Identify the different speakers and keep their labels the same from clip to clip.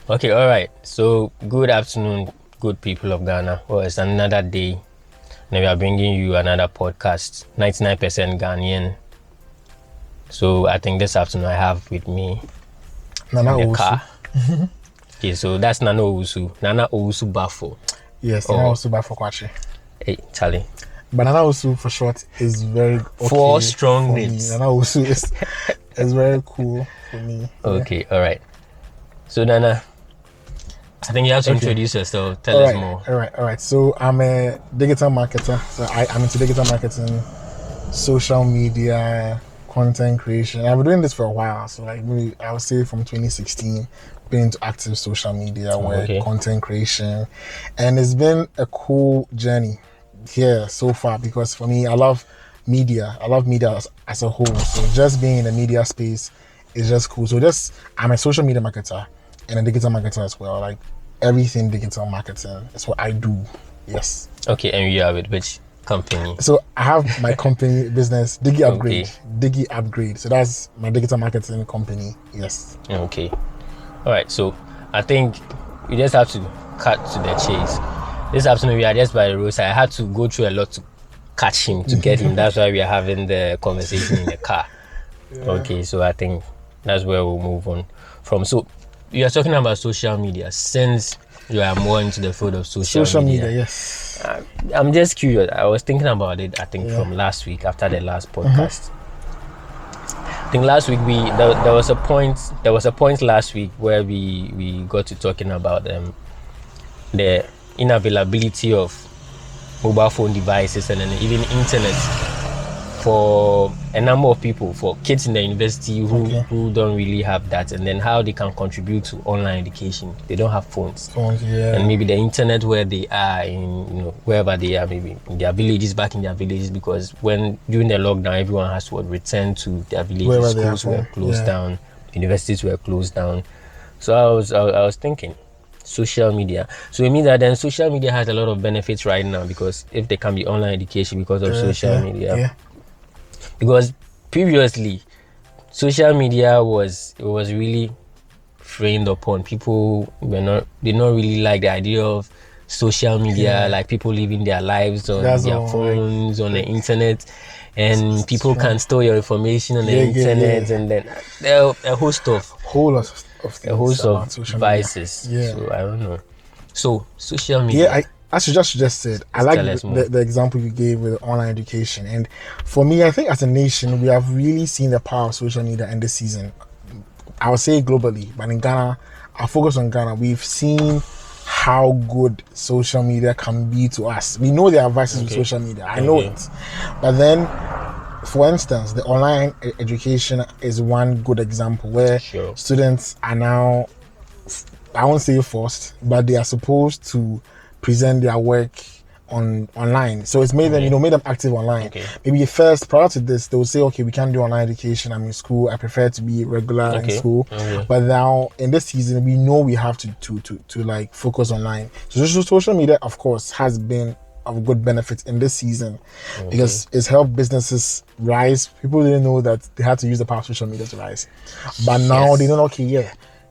Speaker 1: Okay, all right. So, good afternoon, good people of Ghana. Well, it's another day. Now we are bringing you another podcast, 99% Ghanaian. So, I think this afternoon I have with me
Speaker 2: Nana
Speaker 1: in the
Speaker 2: Owusu.
Speaker 1: car. Okay, so that's Nana Owusu. Nana Owusu Baffour.
Speaker 2: Yes, Nana Owusu Baffour-Kwakye.
Speaker 1: Hey, Charlie.
Speaker 2: But Nana Owusu for short is very okay
Speaker 1: 4 strong
Speaker 2: for
Speaker 1: names.
Speaker 2: me. Nana Owusu is very cool for me.
Speaker 1: Okay, all right. So, Nana, I think you have to introduce yourself. Tell us more.
Speaker 2: All right. So I'm a digital marketer. So I'm into digital marketing, social media, content creation. I've been doing this for a while. So like maybe I would say from 2016, been into active social media work, content creation, and it's been a cool journey here so far because for me, I love media. I love media as a whole. So just being in the media space is just cool. So I'm a social media marketer and a digital marketer as well. Like everything digital marketing is what I do. Yes.
Speaker 1: Okay, and you have it. Which company?
Speaker 2: So I have my company business, Digi Upgrade. Digi Upgrade. So that's my digital marketing company. Yes.
Speaker 1: Okay. All right. So I think you just have to cut to the chase. This afternoon we are just by the roadside. I had to go through a lot to catch him, to get him. That's why we are having the conversation in the car. Yeah. Okay. So I think that's where we'll move on from. So you are talking about social media. Since you are more into the field of social media,
Speaker 2: yes.
Speaker 1: I'm just curious. I was thinking about it. I think from last week after the last podcast. I think last week there was a point last week where we got to talking about the unavailability of mobile phone devices and then even internet for a number of people, for kids in the university who don't really have that, and then how they can contribute to online education. They don't have phones, and maybe the internet where they are in, wherever they are, maybe in their villages, back in their villages, because during the lockdown, everyone has to return to their villages. Schools were closed down, universities were closed down. So I was thinking, social media. So it means that then social media has a lot of benefits right now, because if there can be online education because of social media. Because previously, social media was really frowned upon. People did not really like the idea of social media, like people living their lives on their phones, on the internet, and people can store your information on the internet, and then there are a host of devices. So I don't know. So social media.
Speaker 2: As you just said, I like the example you gave with online education. And for me, I think as a nation, we have really seen the power of social media in this season. I would say globally, but in Ghana, I'll focus on Ghana. We've seen how good social media can be to us. We know there are vices with social media. I know it. But then, for instance, the online education is one good example where students are now, I won't say forced, but they are supposed to present their work online. So it's made them, made them active online. Maybe first, prior to this, they would say, okay, we can't do online education. I'm in school. I prefer to be regular in school. But now in this season, we know we have to like focus online. So social media, of course, has been of good benefit in this season because it's helped businesses rise. People didn't know that they had to use the power of social media to rise. But now they know,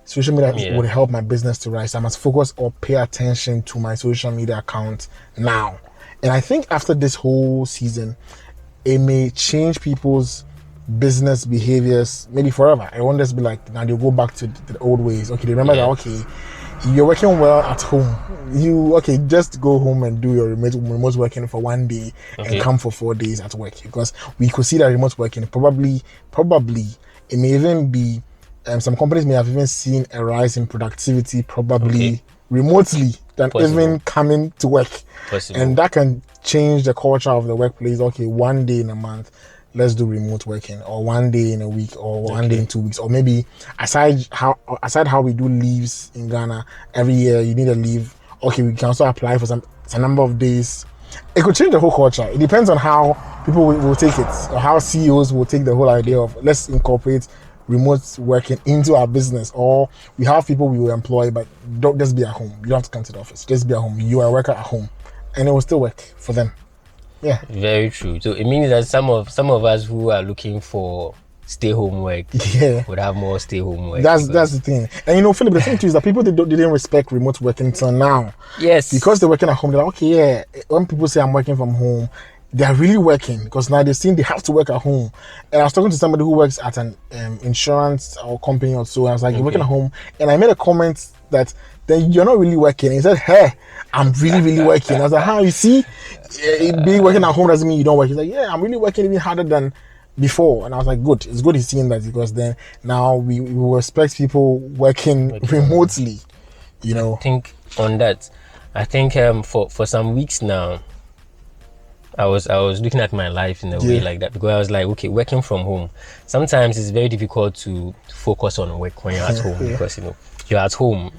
Speaker 2: social media would help my business to rise. I must focus or pay attention to my social media account now. And I think after this whole season, it may change people's business behaviors maybe forever. I won't just be like, now they'll go back to the old ways. Okay, they remember that, you're working well at home. Just go home and do your remote working for 1 day and come for 4 days at work. Because we could see that remote working probably it may even be some companies may have even seen a rise in productivity remotely than even coming to work. And that can change the culture of the workplace. 1 day in a month, let's do remote working, or 1 day in a week, or 1 day in 2 weeks, or maybe aside how we do leaves in Ghana, every year you need a leave. We can also apply for some number of days. It could change the whole culture. It depends on how people will take it, or how CEOs will take the whole idea of let's incorporate remote working into our business, or we have people we will employ, but don't just be at home. You don't have to come to the office. Just be at home. You are a worker at home, and it will still work for them. Yeah,
Speaker 1: very true. So it means that some of us who are looking for stay home work would have more stay home work.
Speaker 2: That's the thing. And Philip, the thing too is that people didn't respect remote working until now.
Speaker 1: Yes.
Speaker 2: Because they're working at home, they're like, okay, yeah. When people say I'm working from home, they're really working because now they're seeing they have to work at home. And I was talking to somebody who works at an insurance or company or so. And I was like, you're working at home. And I made a comment that then you're not really working. He said, hey, I'm really, really working. I was like, how? You see, being working at home doesn't mean you don't work. He's like, yeah, I'm really working even harder than before. And I was like, good. It's good he's seeing that because then now we respect people working remotely,
Speaker 1: I think on that, for some weeks now, I was looking at my life in a way like that because I was like, okay, working from home. Sometimes it's very difficult to focus on work when you're at home because you're at home.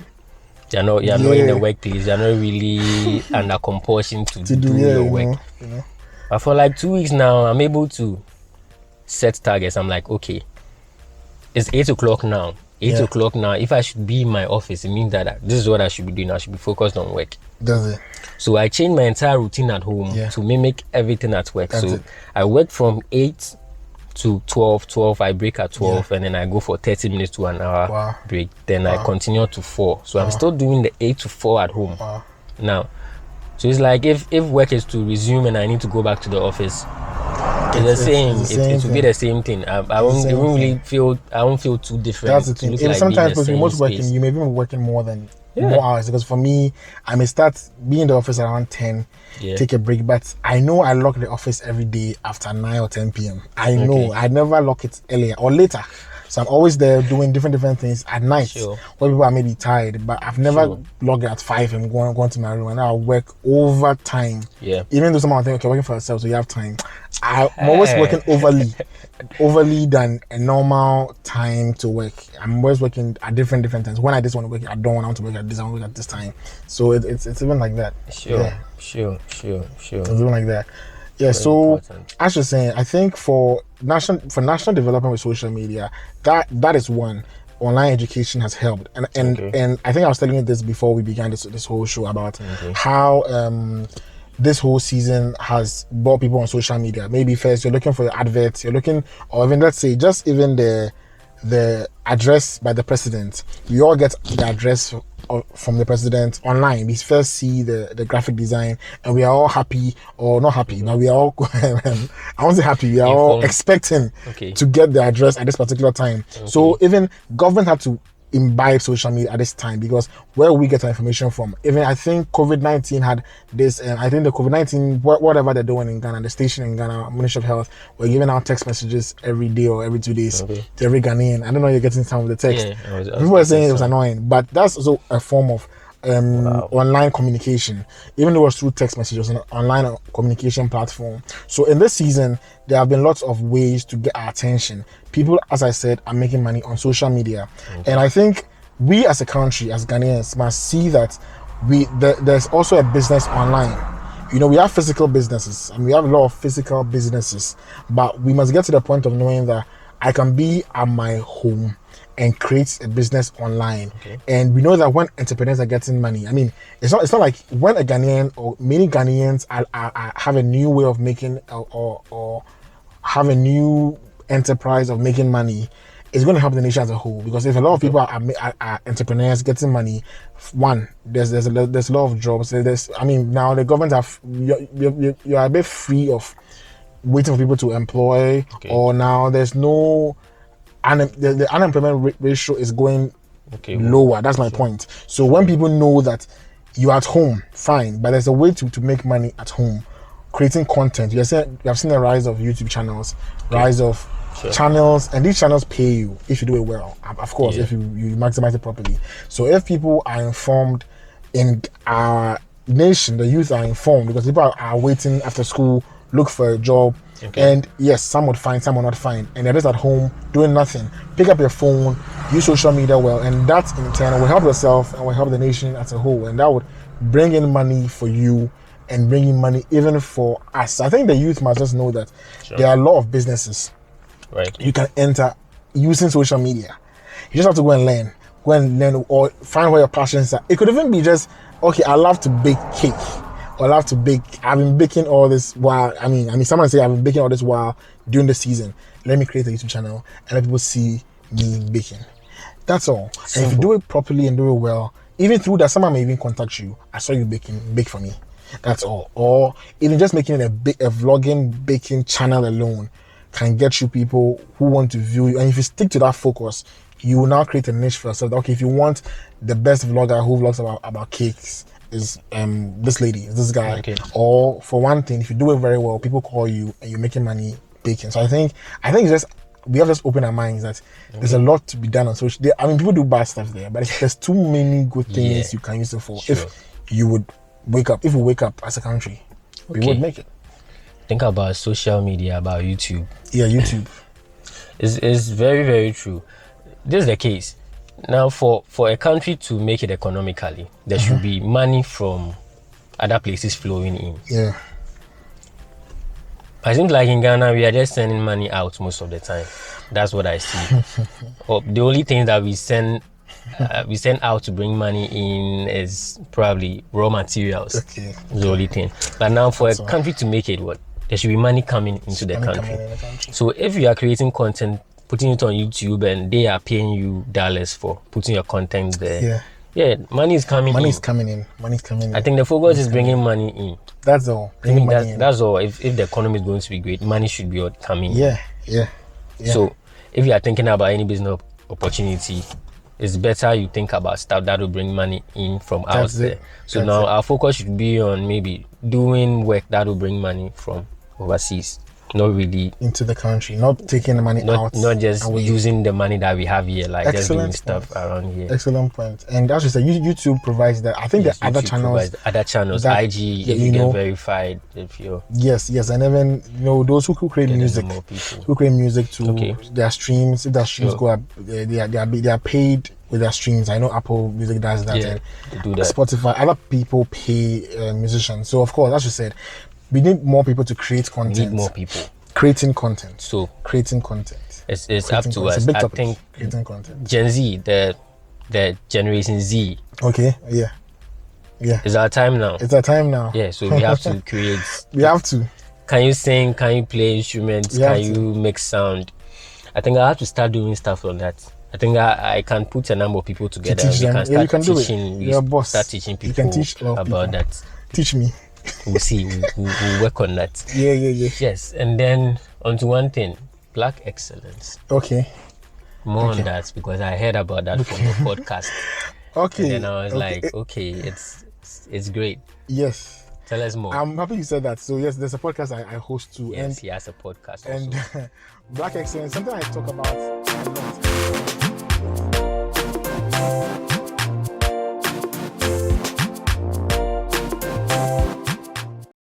Speaker 1: You're not in the workplace. You're not really under compulsion to do your work. But for like 2 weeks now, I'm able to set targets. I'm like, okay, it's 8 o'clock now. 8 o'clock now. If I should be in my office, it means that this is what I should be doing. I should be focused on work.
Speaker 2: Does it?
Speaker 1: So I changed my entire routine at home to mimic everything at work. I work from 8 to 12. I break at 12 and then I go for 30 minutes to an hour break. Then I continue to 4. So I'm still doing the 8 to 4 at home now. So it's like if work is to resume and I need to go back to the office, it's the same. It will be the same thing. I won't feel too different.
Speaker 2: That's the thing. Even sometimes with remote working, you may be working more hours because for me, I may start being in the office around 10, take a break, but I know I lock the office every day after 9 or 10 p.m. I know I never lock it earlier or later. So I'm always there doing different things at night where people are maybe tired, but I've never logged at 5 and going to my room and I'll work overtime. Even though someone think, okay, working for yourself, so you have time. I'm always working overly than a normal time to work. I'm always working at different times. When I just want to work, I don't want to work at this. I want to work at this time. So it's even like that.
Speaker 1: Sure.
Speaker 2: It's even like that. Yeah. Very so important. As you're saying, I think for national development with social media, that is one. Online education has helped, and I think I was telling you this before we began this whole show about how this whole season has brought people on social media. Maybe first you're looking for your adverts, or even let's say just even the address by the president. We all get the address from the president online. We first see the graphic design and we are all happy, or not happy, but we are all I won't say happy, we are all expecting to get the address at this particular time. So even government had to imbibe social media at this time, because where we get our information from, even I think COVID-19 had this, and I think the COVID-19 whatever they're doing in Ghana, the station in Ghana, Ministry of Health, were giving out text messages every day or every 2 days to every Ghanaian. I don't know, you're getting some of the text. People were saying it was annoying, but that's also a form of online communication, even though it was through text messages, an online communication platform. So in this season, there have been lots of ways to get our attention. People, as I said, are making money on social media, and I think we as a country, as Ghanaians, must see that there's also a business online. We have physical businesses and we have a lot of physical businesses, but we must get to the point of knowing that I can be at my home and create a business online. And we know that when entrepreneurs are getting money, I mean, it's not like when a Ghanaian or many Ghanaians have a new way of making or have a new enterprise of making money, it's going to help the nation as a whole. Because if a lot of people are entrepreneurs getting money, one, there's a lot of jobs. Now the government you are a bit free of waiting for people to employ, or now there's no the unemployment ratio is going lower. That's my point. So when people know that you're at home, fine, but there's a way to make money at home, creating content. You have seen the rise of YouTube channels, rise of channels, and these channels pay you if you do it well, of course, if you maximize it properly. So if people are informed in our nation, the youth are informed, because people are waiting after school, look for a job, and yes, some would find, some will not find, and they're just at home doing nothing. Pick up your phone, use social media well, and that in turn will help yourself and will help the nation as a whole, and that would bring in money for you and bring in money even for us. I think the youth must just know that there are a lot of businesses you can enter using social media. You just have to go and learn, or find where your passions are. It could even be just, okay, I love to bake cake, or I love to bake. I've been baking all this while. I mean, someone say I've been baking all this while during the season. let me create a YouTube channel and let people see me baking. That's all.
Speaker 1: Simple.
Speaker 2: And if you do it properly and do it well, even through that, someone may even contact you. I saw you baking, bake for me. That's all. Or even just making it a vlogging baking channel alone can get you people who want to view you. And if you stick to that focus, you will now create a niche for yourself. Okay, if you want the best vlogger who vlogs about cakes is this lady, is this guy.
Speaker 1: Okay.
Speaker 2: Or for one thing, if you do it very well, people call you and you're making money baking. So I think it's just, we have just opened our minds that there's a lot to be done on social. I mean, people do bad stuff there, but there's too many good things you can use it for. Sure. If you would wake up as a country, we would make it.
Speaker 1: Think about social media, about YouTube.
Speaker 2: Yeah, YouTube.
Speaker 1: It's very, very true. This is the case. Now, for a country to make it economically, there should be money from other places flowing in.
Speaker 2: Yeah.
Speaker 1: I think like in Ghana, we are just sending money out most of the time. That's what I see. The only thing that we send out to bring money in is probably raw materials.
Speaker 2: Okay.
Speaker 1: The only thing. But now for a country to make it, there should be money coming into the country. So if you are creating content, putting it on YouTube, and they are paying you dollars for putting your content there. Yeah, money is coming in.
Speaker 2: Money is coming in. I think
Speaker 1: the focus is bringing money in.
Speaker 2: That's all.
Speaker 1: That's all. If the economy is going to be great, money should be coming in.
Speaker 2: Yeah.
Speaker 1: So if you are thinking about any business opportunity, it's better you think about stuff that will bring money in from out there. So now our focus should be on maybe doing work that will bring money from overseas. Not really
Speaker 2: into the country, not taking the money out,
Speaker 1: not just using the money that we have here, like just doing stuff around here.
Speaker 2: Excellent point. And as you said, YouTube provides that. I think the other channels, that,
Speaker 1: IG, you get verified if you.
Speaker 2: Yes, and even those who create music, to their streams. If their streams go up, they are paid with their streams. I know Apple Music does that.
Speaker 1: Yeah, they do that.
Speaker 2: Spotify, other people pay musicians. So of course, as you said, we need more people to create content.
Speaker 1: We need more people
Speaker 2: creating content.
Speaker 1: So
Speaker 2: creating content.
Speaker 1: It's up to us. I think
Speaker 2: creating content.
Speaker 1: Gen Z, the Generation Z.
Speaker 2: Okay. Yeah.
Speaker 1: It's our time now.
Speaker 2: Yeah.
Speaker 1: So we have to create.
Speaker 2: We have to.
Speaker 1: Can you sing? Can you play instruments? Can you make sound? I think I have to start doing stuff on that. I think I can put a number of people together.
Speaker 2: To teach them.
Speaker 1: We can start
Speaker 2: teaching. You're a boss.
Speaker 1: Start teaching people.
Speaker 2: You can teach
Speaker 1: about that.
Speaker 2: Teach me.
Speaker 1: We'll see. We'll work on that.
Speaker 2: Yeah.
Speaker 1: Yes, and then onto one thing, Black excellence.
Speaker 2: Okay.
Speaker 1: More on that because I heard about that from the podcast.
Speaker 2: Okay.
Speaker 1: And then I was like, okay, it's great.
Speaker 2: Yes.
Speaker 1: Tell us more.
Speaker 2: I'm happy you said that. So yes, there's a podcast I host too.
Speaker 1: Yes, he has a podcast
Speaker 2: and
Speaker 1: also.
Speaker 2: Black excellence, something I talk about a lot.